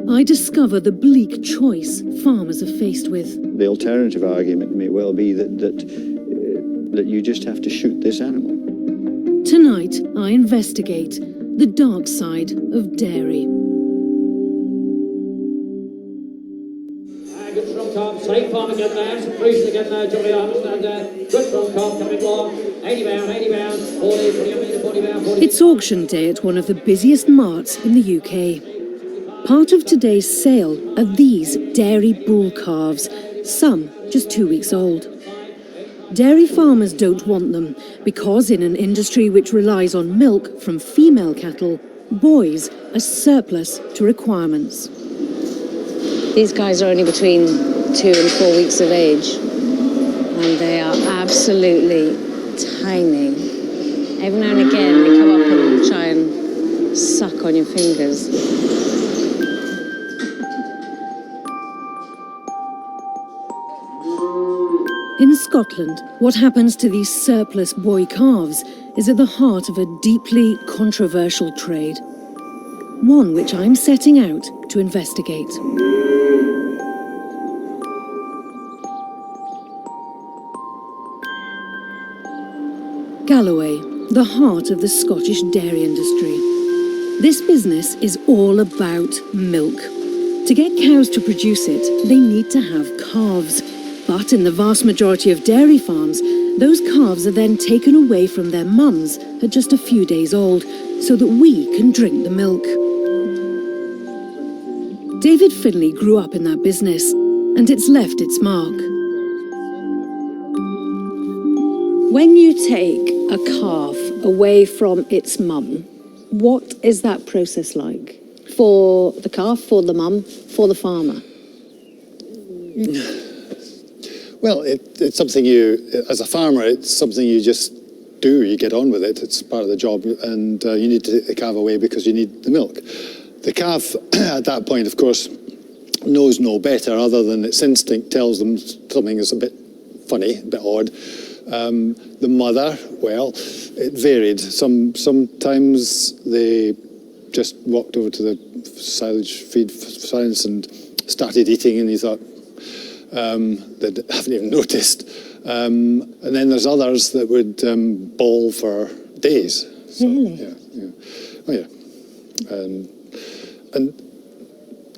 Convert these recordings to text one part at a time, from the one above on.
I discover the bleak choice farmers are faced with. The alternative argument may well be that you just have to shoot this animal. Tonight, I investigate the dark side of dairy. Good strong calf, safe farm again there, some crucial again there, Johnny Armstrong, good strong calf coming along, 80 pound, 40 pound, 40. It's auction day at one of the busiest marts in the UK. Part of today's sale are these dairy bull calves, some just 2 weeks old. Dairy farmers don't want them because in an industry which relies on milk from female cattle, boys are surplus to requirements. These guys are only between 2 and 4 weeks of age, and they are absolutely tiny. Every now and again, they come up and try and suck on your fingers. In Scotland, what happens to these surplus boy calves is at the heart of a deeply controversial trade. One which I'm setting out to investigate. Galloway, the heart of the Scottish dairy industry. This business is all about milk. To get cows to produce it, they need to have calves. But in the vast majority of dairy farms, those calves are then taken away from their mums at just a few days old, so that we can drink the milk. David Finlay grew up in that business, and it's left its mark. When you take a calf away from its mum, what is that process like? For the calf, for the mum, for the farmer? Well, it's something as a farmer, it's something you just do, you get on with it, it's part of the job, and you need to take the calf away because you need the milk. The calf, at that point, of course, knows no better other than its instinct tells them something is a bit funny, a bit odd. The mother, well, it varied. Sometimes they just walked over to the silage feed silence and started eating, and he thought, they haven't even noticed. And then there's others that would bawl for days. So, really? Yeah. Oh, yeah. And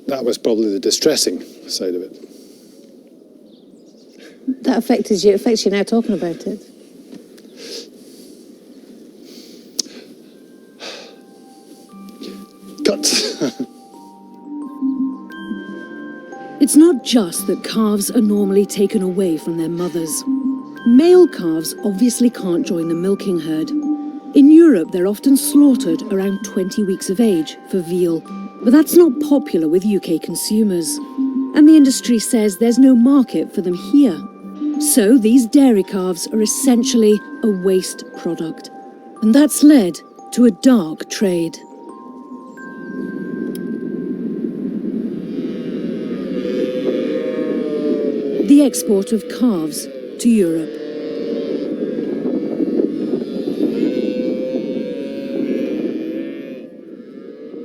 that was probably the distressing side of it. That affected you. It affects you now talking about it. Cut. It's not just that calves are normally taken away from their mothers. Male calves obviously can't join the milking herd. In Europe, they're often slaughtered around 20 weeks of age for veal, but that's not popular with UK consumers. And the industry says there's no market for them here. So these dairy calves are essentially a waste product. And that's led to a dark trade. The export of calves to Europe.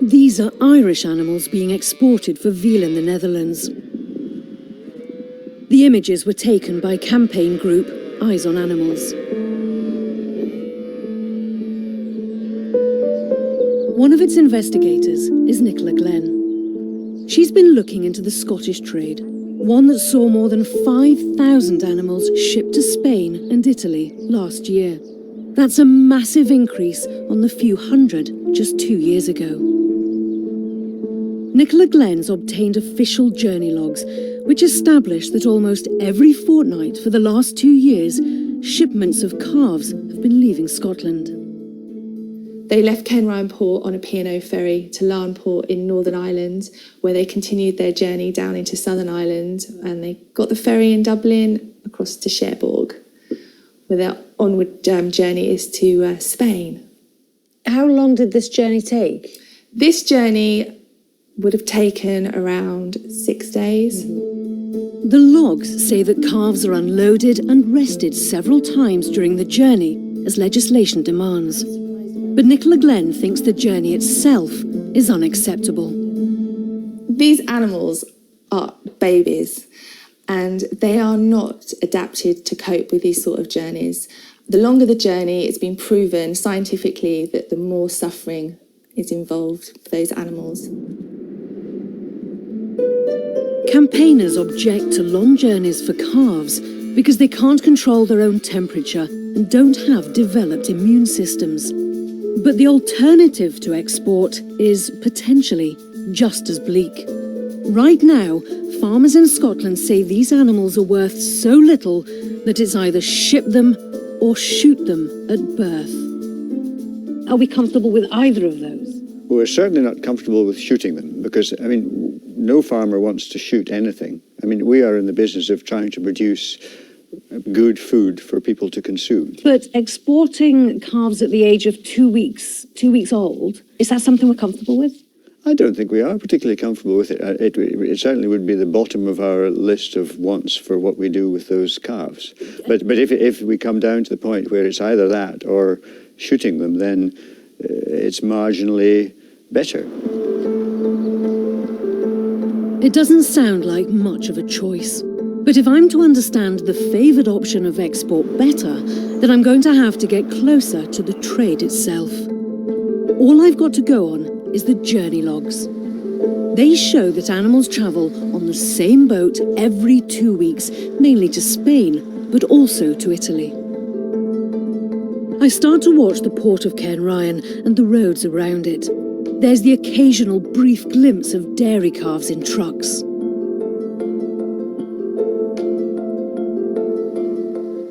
These are Irish animals being exported for veal in the Netherlands. The images were taken by campaign group Eyes on Animals. One of its investigators is Nicola Glenn. She's been looking into the Scottish trade, one that saw more than 5,000 animals shipped to Spain and Italy last year. That's a massive increase on the few hundred just 2 years ago. Nicola Glenn's obtained official journey logs, which establish that almost every fortnight for the last 2 years, shipments of calves have been leaving Scotland. They left Kenryan Port on a P&O ferry to Larne Port in Northern Ireland, where they continued their journey down into Southern Ireland, and they got the ferry in Dublin across to Cherbourg, where their onward journey is to Spain. How long did this journey take? This journey would have taken around 6 days. The logs say that calves are unloaded and rested several times during the journey, as legislation demands. But Nicola Glenn thinks the journey itself is unacceptable. These animals are babies and they are not adapted to cope with these sort of journeys. The longer the journey, it's been proven scientifically that the more suffering is involved for those animals. Campaigners object to long journeys for calves because they can't control their own temperature and don't have developed immune systems. But the alternative to export is potentially just as bleak. Right now, farmers in Scotland say these animals are worth so little that it's either ship them or shoot them at birth. Are we comfortable with either of those? We're certainly not comfortable with shooting them because, I mean, no farmer wants to shoot anything. I mean, we are in the business of trying to produce good food for people to consume. But exporting calves at the age of 2 weeks old, is that something we're comfortable with? I don't think we are particularly comfortable with it. It certainly would be the bottom of our list of wants for what we do with those calves. But if we come down to the point where it's either that or shooting them, then it's marginally better. It doesn't sound like much of a choice. But if I'm to understand the favoured option of export better, then I'm going to have to get closer to the trade itself. All I've got to go on is the journey logs. They show that animals travel on the same boat every 2 weeks, mainly to Spain, but also to Italy. I start to watch the port of Cairnryan and the roads around it. There's the occasional brief glimpse of dairy calves in trucks.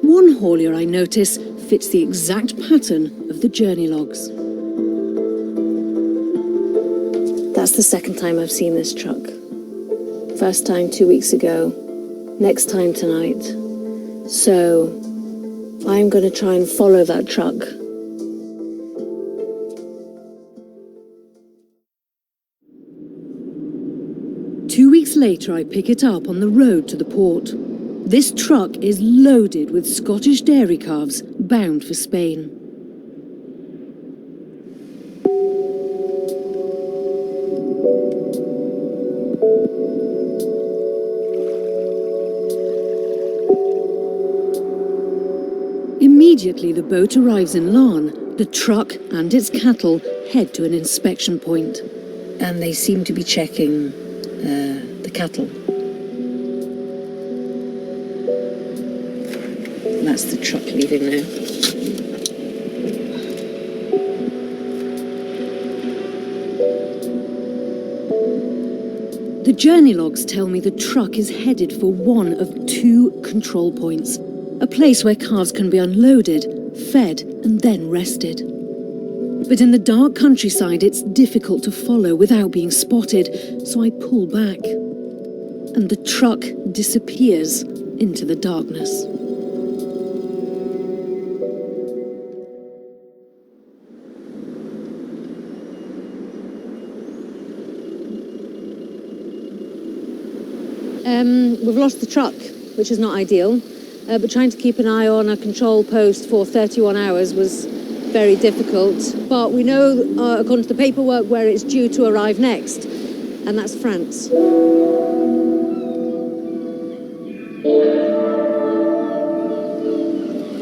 One haulier I notice fits the exact pattern of the journey logs. That's the second time I've seen this truck. First time 2 weeks ago, next time tonight. So I'm going to try and follow that truck. Two weeks later, I pick it up on the road to the port. This truck is loaded with Scottish dairy calves bound for Spain. Immediately the boat arrives in Larne, the truck and its cattle head to an inspection point. And they seem to be checking the cattle. That's the truck leaving now. The journey logs tell me the truck is headed for one of 2 control points, a place where calves can be unloaded, fed, and then rested. But in the dark countryside, it's difficult to follow without being spotted, so I pull back. And the truck disappears into the darkness. We've lost the truck, which is not ideal, but trying to keep an eye on a control post for 31 hours was very difficult. But we know, according to the paperwork, where it's due to arrive next, and that's France.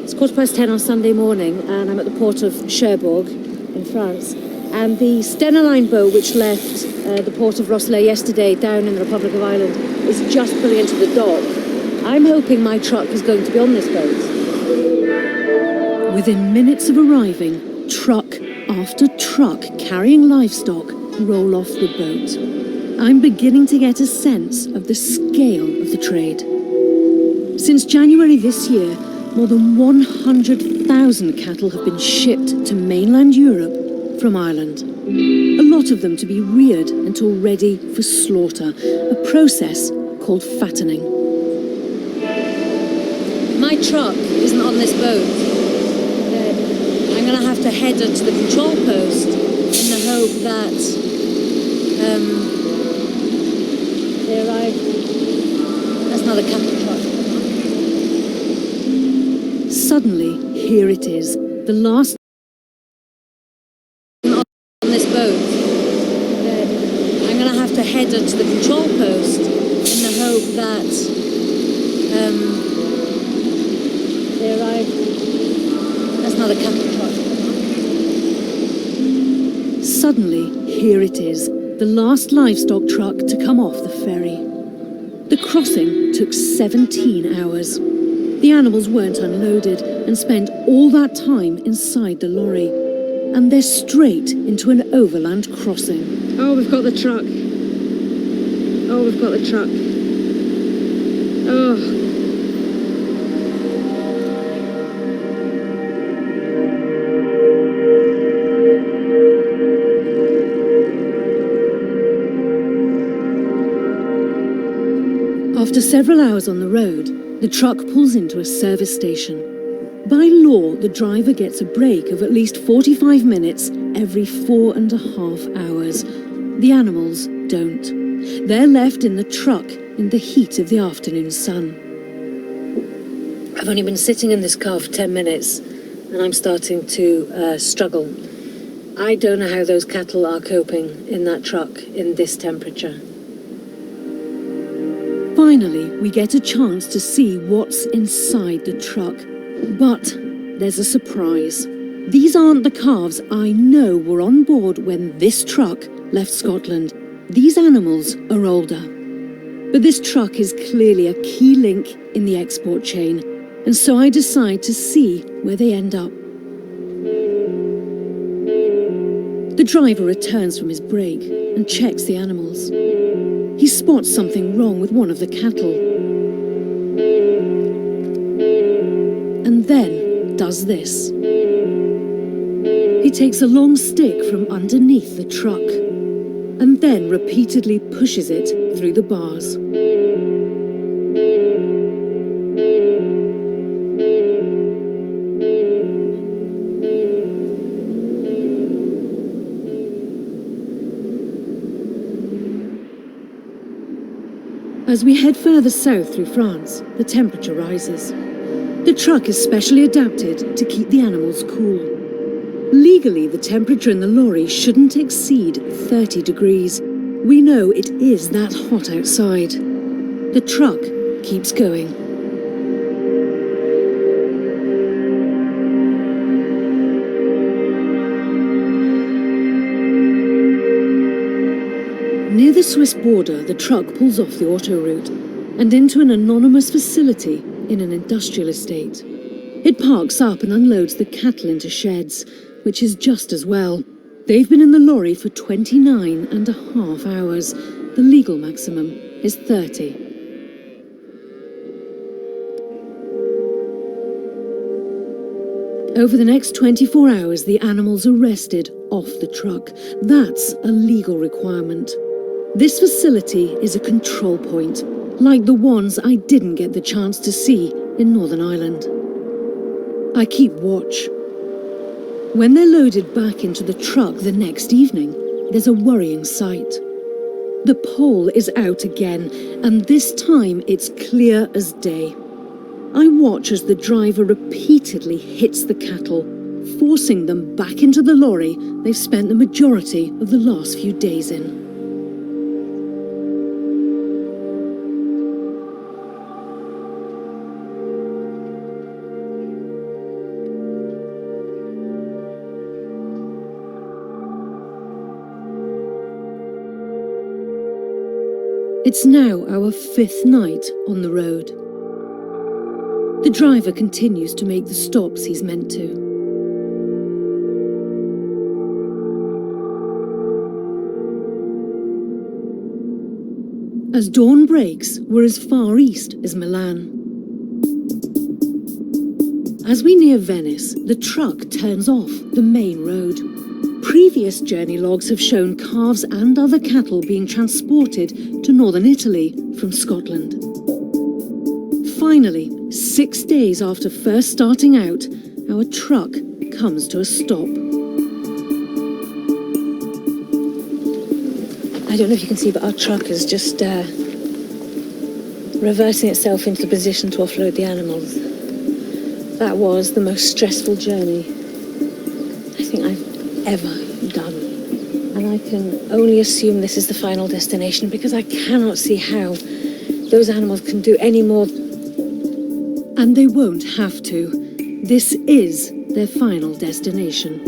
It's 10:15 on Sunday morning, and I'm at the port of Cherbourg in France. And the Stena Line boat, which left the port of Rosselair yesterday down in the Republic of Ireland, is just pulling into the dock. I'm hoping my truck is going to be on this boat. Within minutes of arriving, truck after truck carrying livestock roll off the boat. I'm beginning to get a sense of the scale of the trade. Since January this year, more than 100,000 cattle have been shipped to mainland Europe from Ireland. A lot of them to be reared until ready for slaughter, a process called fattening. My truck isn't on this boat. Then I'm going to have to head to the control post in the hope that they arrive. That's not a cattle truck. Suddenly, here it is, the last On this boat. Then I'm going to have to head headed to the control post in the hope that they arrive. That's not a cattle truck. Suddenly, here it is, the last livestock truck to come off the ferry. The crossing took 17 hours. The animals weren't unloaded and spent all that time inside the lorry. And they're straight into an overland crossing. Oh, we've got the truck. Oh, we've got the truck. Oh. After several hours on the road, the truck pulls into a service station. By law, the driver gets a break of at least 45 minutes every 4.5 hours. The animals don't. They're left in the truck in the heat of the afternoon sun. I've only been sitting in this car for 10 minutes and I'm starting to struggle. I don't know how those cattle are coping in that truck in this temperature. Finally, we get a chance to see what's inside the truck. But there's a surprise. These aren't the calves I know were on board when this truck left Scotland. These animals are older. But this truck is clearly a key link in the export chain, and so I decide to see where they end up. The driver returns from his break and checks the animals. He spots something wrong with one of the cattle. And then does this. He takes a long stick from underneath the truck and then repeatedly pushes it through the bars. As we head further south through France, the temperature rises. The truck is specially adapted to keep the animals cool. Legally, the temperature in the lorry shouldn't exceed 30 degrees. We know it is that hot outside. The truck keeps going. Near the Swiss border, the truck pulls off the autoroute and into an anonymous facility in an industrial estate. It parks up and unloads the cattle into sheds, which is just as well. They've been in the lorry for 29.5 hours. The legal maximum is 30. Over the next 24 hours, the animals are rested off the truck. That's a legal requirement. This facility is a control point, like the ones I didn't get the chance to see in Northern Ireland. I keep watch. When they're loaded back into the truck the next evening, there's a worrying sight. The pole is out again, and this time it's clear as day. I watch as the driver repeatedly hits the cattle, forcing them back into the lorry they've spent the majority of the last few days in. It's now our 5th night on the road. The driver continues to make the stops he's meant to. As dawn breaks, we're as far east as Milan. As we near Venice, the truck turns off the main road. Previous journey logs have shown calves and other cattle being transported to northern Italy from Scotland. Finally, 6 days after first starting out, our truck comes to a stop. I don't know if you can see, but our truck is just reversing itself into the position to offload the animals. That was the most stressful journey I think I've ever done. And I can only assume this is the final destination because I cannot see how those animals can do any more. And they won't have to. This is their final destination.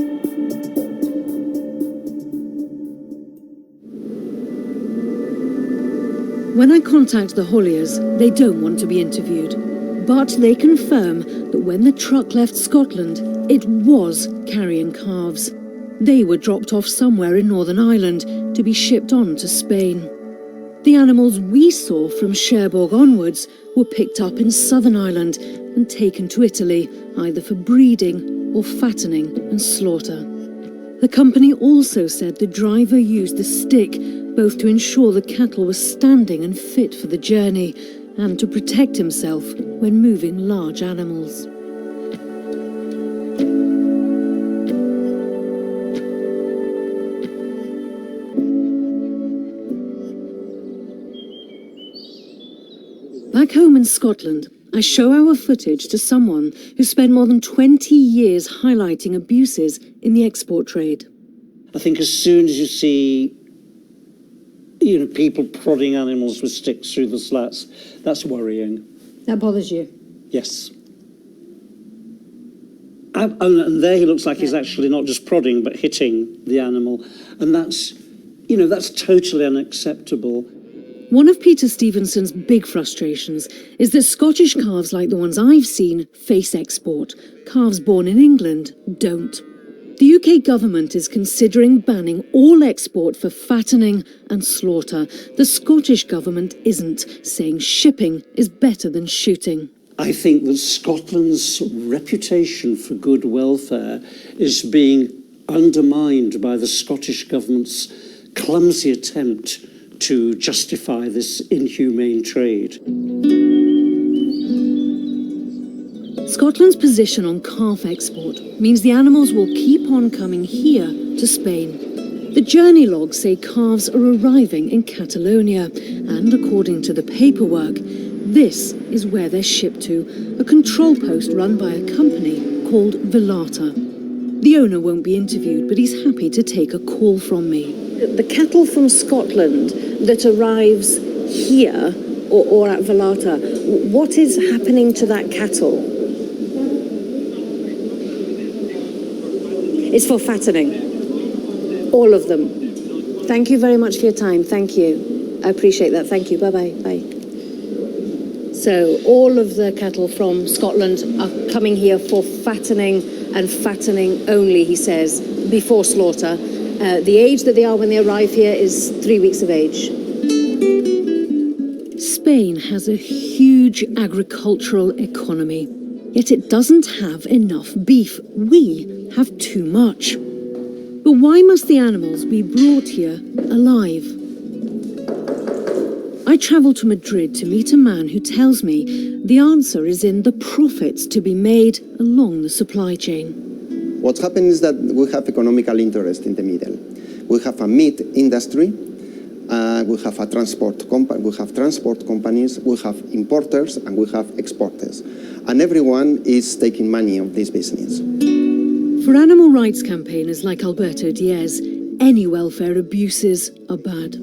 When I contact the hauliers, they don't want to be interviewed. But they confirm that when the truck left Scotland, it was carrying calves. They were dropped off somewhere in Northern Ireland to be shipped on to Spain. The animals we saw from Cherbourg onwards were picked up in Southern Ireland and taken to Italy, either for breeding or fattening and slaughter. The company also said the driver used the stick both to ensure the cattle were standing and fit for the journey and to protect himself when moving large animals. Back home in Scotland, I show our footage to someone who spent more than 20 years highlighting abuses in the export trade. I think as soon as you see, people prodding animals with sticks through the slats, that's worrying. That bothers you? Yes. And there he looks like he's actually not just prodding, but hitting the animal. And that's totally unacceptable. One of Peter Stevenson's big frustrations is that Scottish calves like the ones I've seen face export. Calves born in England don't. The UK government is considering banning all export for fattening and slaughter. The Scottish government isn't, saying shipping is better than shooting. I think that Scotland's reputation for good welfare is being undermined by the Scottish government's clumsy attempt to justify this inhumane trade. Scotland's position on calf export means the animals will keep on coming here to Spain. The journey logs say calves are arriving in Catalonia, and according to the paperwork, this is where they're shipped to, a control post run by a company called Velata. The owner won't be interviewed, but he's happy to take a call from me. The cattle from Scotland that arrives here or at Velata, what is happening to that cattle? It's for fattening. All of them. Thank you very much for your time. Thank you. I appreciate that. Thank you. Bye-bye. Bye. So all of the cattle from Scotland are coming here for fattening and fattening only, he says, before slaughter. The age that they are when they arrive here is 3 weeks of age. Spain has a huge agricultural economy, yet it doesn't have enough beef. We have too much. But why must the animals be brought here alive? I travel to Madrid to meet a man who tells me the answer is in the profits to be made along the supply chain. What's happened is that we have economical interest in the middle. We have a meat industry, we have a transport companies, we have importers, and we have exporters. And everyone is taking money of this business. For animal rights campaigners like Alberto Diaz, any welfare abuses are bad.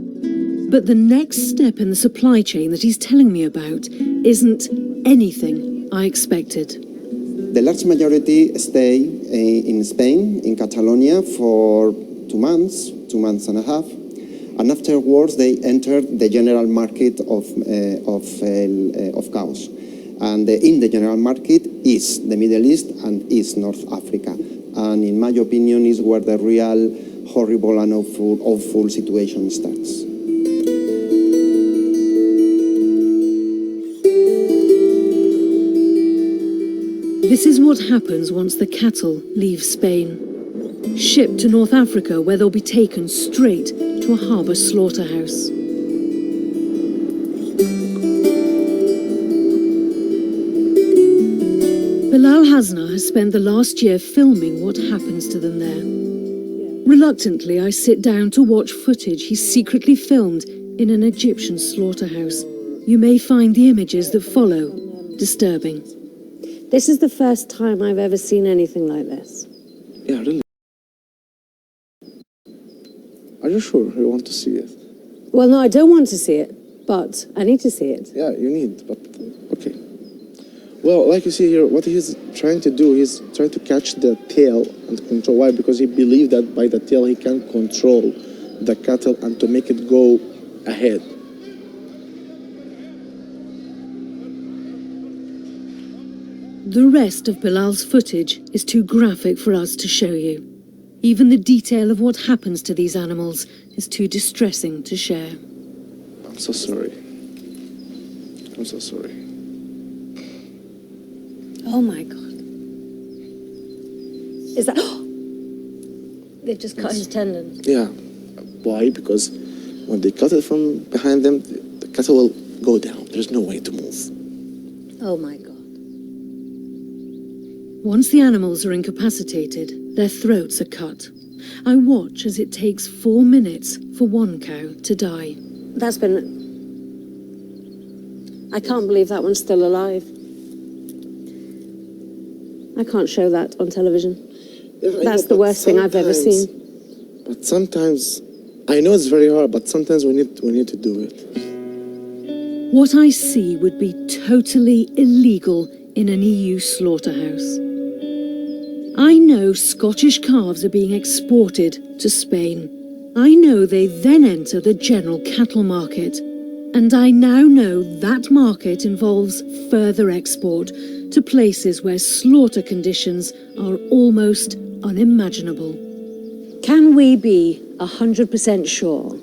But the next step in the supply chain that he's telling me about isn't anything I expected. The large majority stay in Spain, in Catalonia, for 2 months and a half, and afterwards they enter the general market of cows. And in the general market is the Middle East and is North Africa. And in my opinion is where the real horrible and awful situation starts. This is what happens once the cattle leave Spain. Shipped to North Africa, where they'll be taken straight to a harbour slaughterhouse. Bilal Hasna has spent the last year filming what happens to them there. Reluctantly, I sit down to watch footage he secretly filmed in an Egyptian slaughterhouse. You may find the images that follow disturbing. This is the first time I've ever seen anything like this. Yeah, really. you sure you want to see it? Well, no, I don't want to see it, but I need to see it. Yeah, you need, but okay. Well, like you see here, what he's trying to do, he's trying to catch the tail and control. Why? Because he believes that by the tail he can control the cattle and to make it go ahead. The rest of Bilal's footage is too graphic for us to show you. Even the detail of what happens to these animals is too distressing to share. I'm so sorry. I'm so sorry. Oh my God. Is that... They've just cut his tendon. Yeah. Why? Because when they cut it from behind them, the cattle will go down. There's no way to move. Oh my God. Once the animals are incapacitated, their throats are cut. I watch as it takes 4 minutes for one cow to die. That's been... I can't believe that one's still alive. I can't show that on television. Yeah, That's the worst thing I've ever seen. But sometimes, I know it's very hard, but sometimes we need to do it. What I see would be totally illegal in an EU slaughterhouse. I know Scottish calves are being exported to Spain. I know they then enter the general cattle market. And I now know that market involves further export to places where slaughter conditions are almost unimaginable. Can we be 100% sure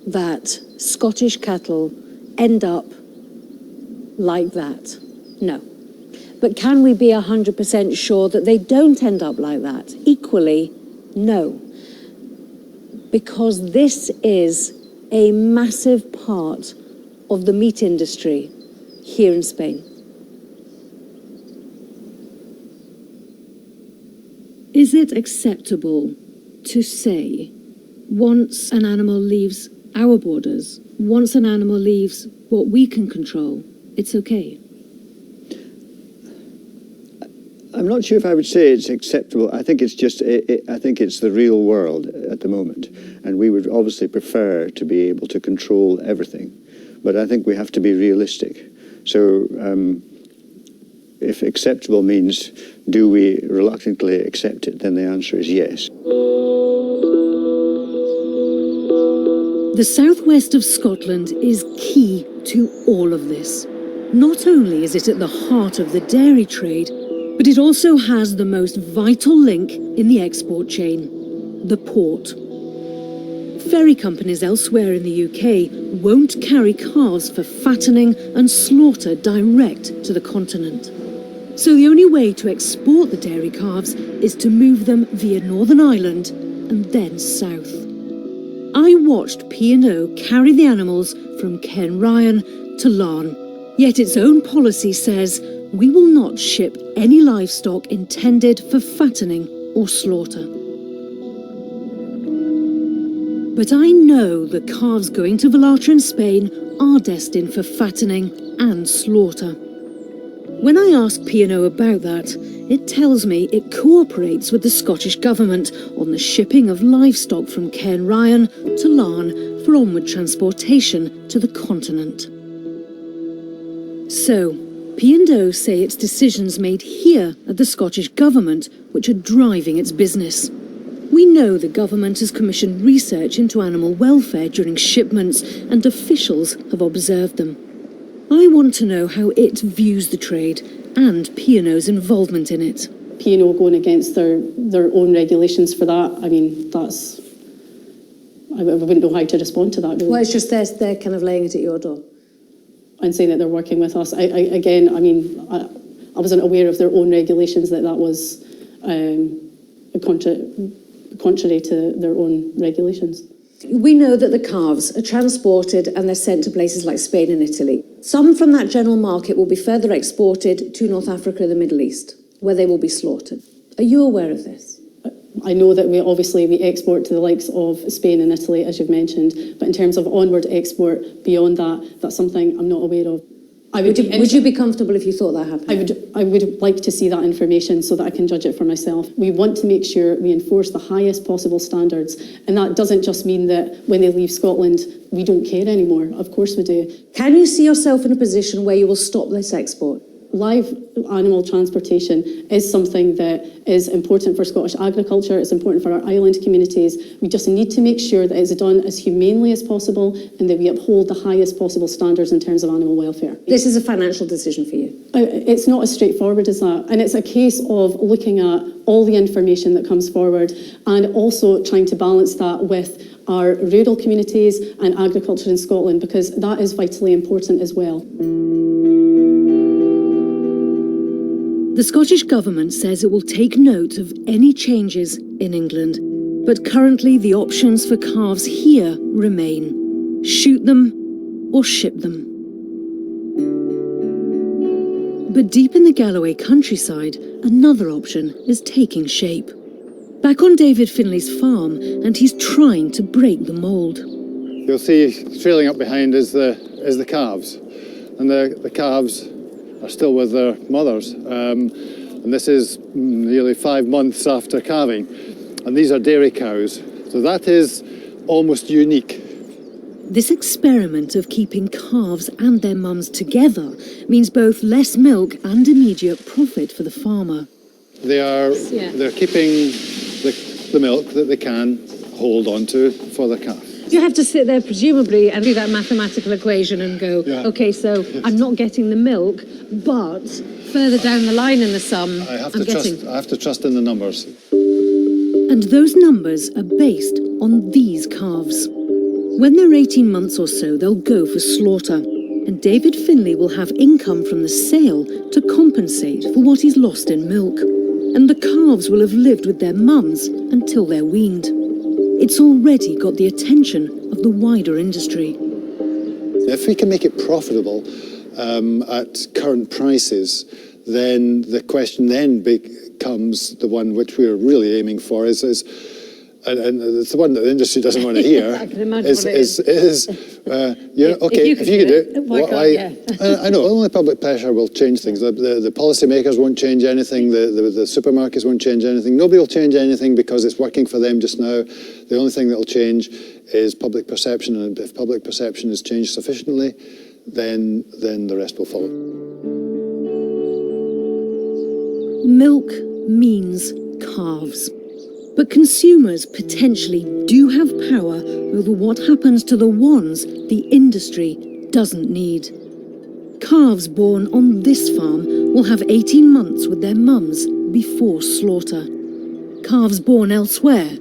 that Scottish cattle end up like that? No. But can we be 100% sure that they don't end up like that? Equally, no. Because this is a massive part of the meat industry here in Spain. Is it acceptable to say, once an animal leaves our borders, once an animal leaves what we can control, it's okay? I'm not sure if I would say it's acceptable. I think it's just, I think it's the real world at the moment. And we would obviously prefer to be able to control everything. But I think we have to be realistic. So if acceptable means, do we reluctantly accept it, then the answer is yes. The southwest of Scotland is key to all of this. Not only is it at the heart of the dairy trade, but it also has the most vital link in the export chain, the port. Ferry companies elsewhere in the UK won't carry calves for fattening and slaughter direct to the continent. So the only way to export the dairy calves is to move them via Northern Ireland and then south. I watched P&O carry the animals from Kenryan to Larne, yet its own policy says we will not ship any livestock intended for fattening or slaughter. But I know the calves going to Vallata in Spain are destined for fattening and slaughter. When I ask P&O about that, it tells me it cooperates with the Scottish Government on the shipping of livestock from Kenryan to Larne for onward transportation to the continent. So, P&O say it's decisions made here at the Scottish Government which are driving its business. We know the government has commissioned research into animal welfare during shipments, and officials have observed them. I want to know how it views the trade and P&O's involvement in it. P&O going against their own regulations for that, I mean, that's... I wouldn't know how to respond to that, really. Well, it's just they're kind of laying it at your door. And saying that they're working with us. I wasn't aware of their own regulations, that was contrary to their own regulations. We know that the calves are transported and they're sent to places like Spain and Italy. Some from that general market will be further exported to North Africa and the Middle East, where they will be slaughtered. Are you aware of this? I know that we export to the likes of Spain and Italy, as you've mentioned, but in terms of onward export beyond that, that's something I'm not aware of. Would you be comfortable if you thought that happened? I would like to see that information so that I can judge it for myself. We want to make sure we enforce the highest possible standards, and that doesn't just mean that when they leave Scotland, we don't care anymore. Of course we do. Can you see yourself in a position where you will stop this export? Live animal transportation is something that is important for Scottish agriculture, it's important for our island communities. We just need to make sure that it's done as humanely as possible and that we uphold the highest possible standards in terms of animal welfare. This is a financial decision for you? It's not as straightforward as that, and it's a case of looking at all the information that comes forward and also trying to balance that with our rural communities and agriculture in Scotland, because that is vitally important as well. The Scottish Government says it will take note of any changes in England, but currently the options for calves here remain: shoot them or ship them. But deep in the Galloway countryside, another option is taking shape. Back on David Finley's farm, and he's trying to break the mould. You'll see trailing up behind is the calves, and the calves are still with their mothers. And this is nearly 5 months after calving. And these are dairy cows. So that is almost unique. This experiment of keeping calves and their mums together means both less milk and immediate profit for the farmer. They're keeping the milk that they can hold on to for the calf. You have to sit there presumably and do that mathematical equation and go, okay, so I'm not getting the milk, but further down the line in the sum, I have to trust in the numbers. And those numbers are based on these calves. When they're 18 months or so, they'll go for slaughter, and David Finley will have income from the sale to compensate for what he's lost in milk. And the calves will have lived with their mums until they're weaned. It's already got the attention of the wider industry. If we can make it profitable at current prices, then the question then becomes the one which we're really aiming for is and it's the one that the industry doesn't want to hear. I can imagine what it is. If you can do it, I know only public pressure will change things. The policymakers won't change anything. The supermarkets won't change anything. Nobody will change anything because it's working for them just now. The only thing that will change is public perception, and if public perception is changed sufficiently, then the rest will follow. Milk means calves. But consumers potentially do have power over what happens to the ones the industry doesn't need. Calves born on this farm will have 18 months with their mums before slaughter. Calves born elsewhere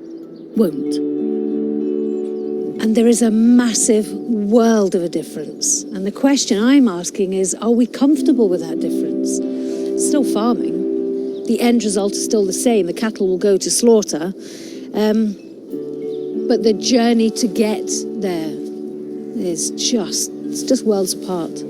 won't. And there is a massive world of a difference. And the question I'm asking is, are we comfortable with that difference? It's still farming. The end result is still the same. The cattle will go to slaughter. But the journey to get there is just worlds apart.